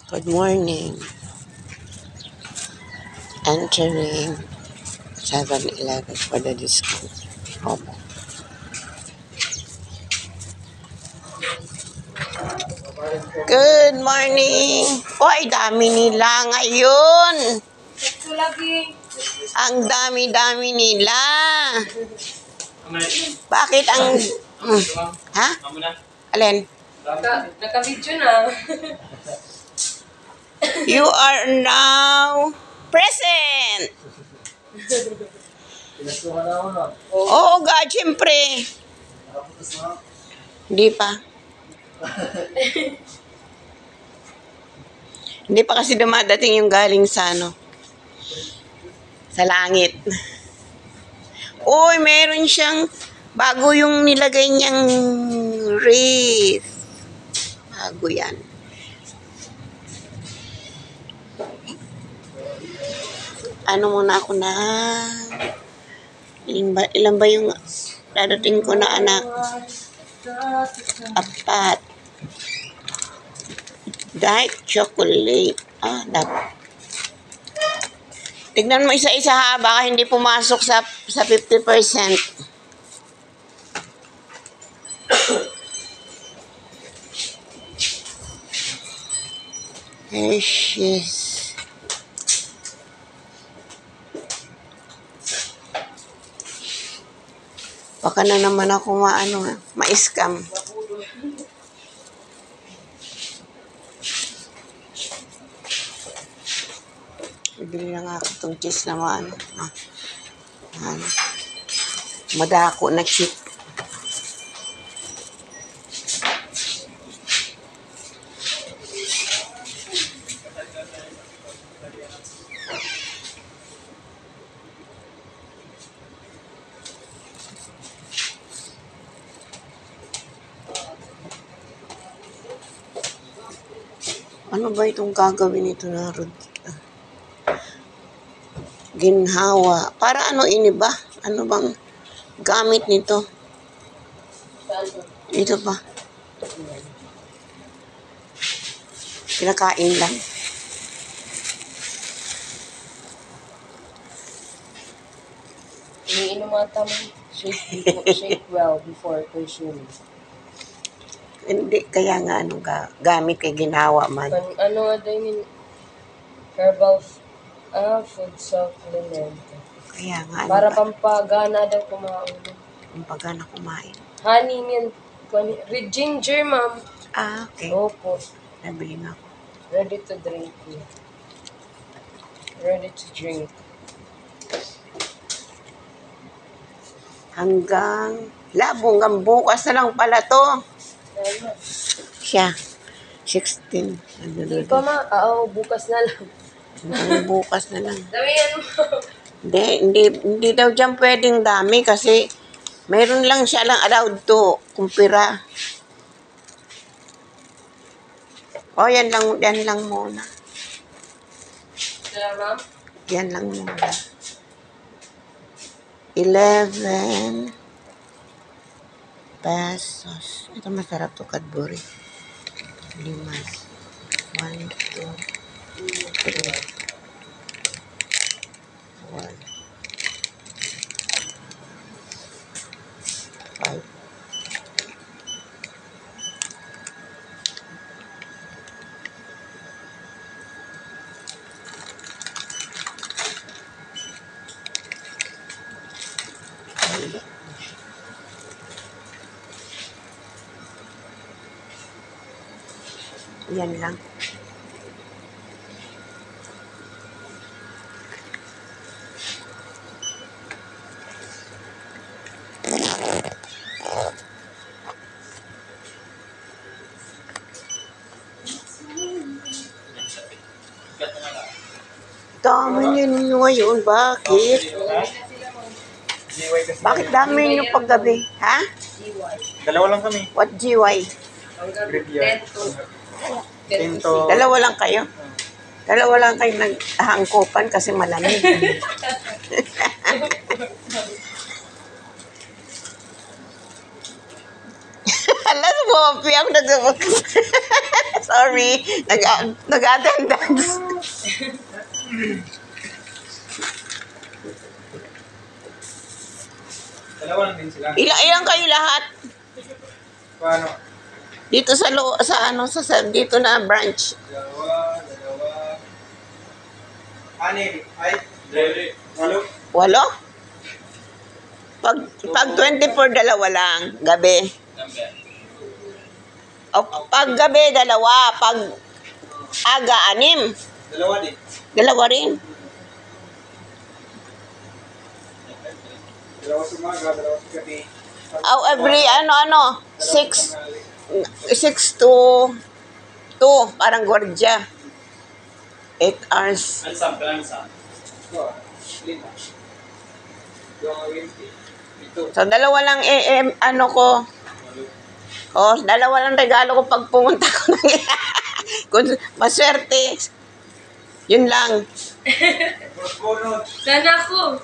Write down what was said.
Good morning. Entering 7-Eleven for the discount. Opo. Good morning. Hoy, dami nila ngayon. Ang dami-dami nila. Bakit ang... Ha? Alin? Naka-video na. You are now present. Oo, God, syempre. Hindi pa. Hindi pa kasi dumadating yung galing sa sa langit. Uy, meron siyang bago yung nilagay niyang wreath. Bago yan. Ano muna ako na... Ilan ba yung dadating ko na anak? 4. Dark chocolate. Dapat. Tignan mo isa-isa ha, baka hindi pumasok sa 50%. Hershey's. Baka na naman ako ma-scam. Bibili na nga ako itong cheese na madako na chip. Ano ba itong gagawin nito na ginhawa? Para ano ini ba? Ano bang gamit nito? Ito pa. Kinakain lang. Iniinom ata mo. Shake well before consuming. Hindi, kaya nga gamit kay ginawa man. Ano nga din yung herbal food supplement. Kaya nga. Para pampagana daw kumain. Pampagana kumain. Honey yan. With ginger, ma'am. Okay. Opo. Nabili nga ako. Ready to drink. Ready to drink. Hanggang bukas na lang pala to. Siya. 16. Hindi pa bukas na lang. Bukas na lang. Damihan mo. Hindi daw dyan pwedeng dami kasi mayroon lang siya lang allowed to kumpira. Yan lang muna. Ma'am? Yan lang muna. 11 pesos. Ito masarap to, Cadbury. 5. 1, 2, 3, 4, 5. Yan lang. Dami ninyo ngayon. Bakit? Bakit dami ninyo paggabi? Ha? Dalawa lang kami. What GY? Pinto. Dalawa lang kayo? Dalawa lang kayo naghangkopan kasi malamig. Alas mo, piyang nagawag. Sorry, nag-attendance. Dalawa lang din sila. Ilang kayo lahat? Paano? Dito dito na branch. Dalawa. Anim. Ay. Walo. Walo? Pag 24, dalawa lang. Gabi. O, pag gabi, dalawa. Pag aga, 6. Dalawa din. Dalawa rin. Dalawa sa umaga, dalawa sa gabi. Every 6 to 2. Parang gwardiya. 8 hours. Ito, lima. Yung 20. Ito. So, dalawa lang ko. Dalawa lang regalo ko pag pumunta ko ng kung maswerte. Yun lang. Bonus. Sana ako.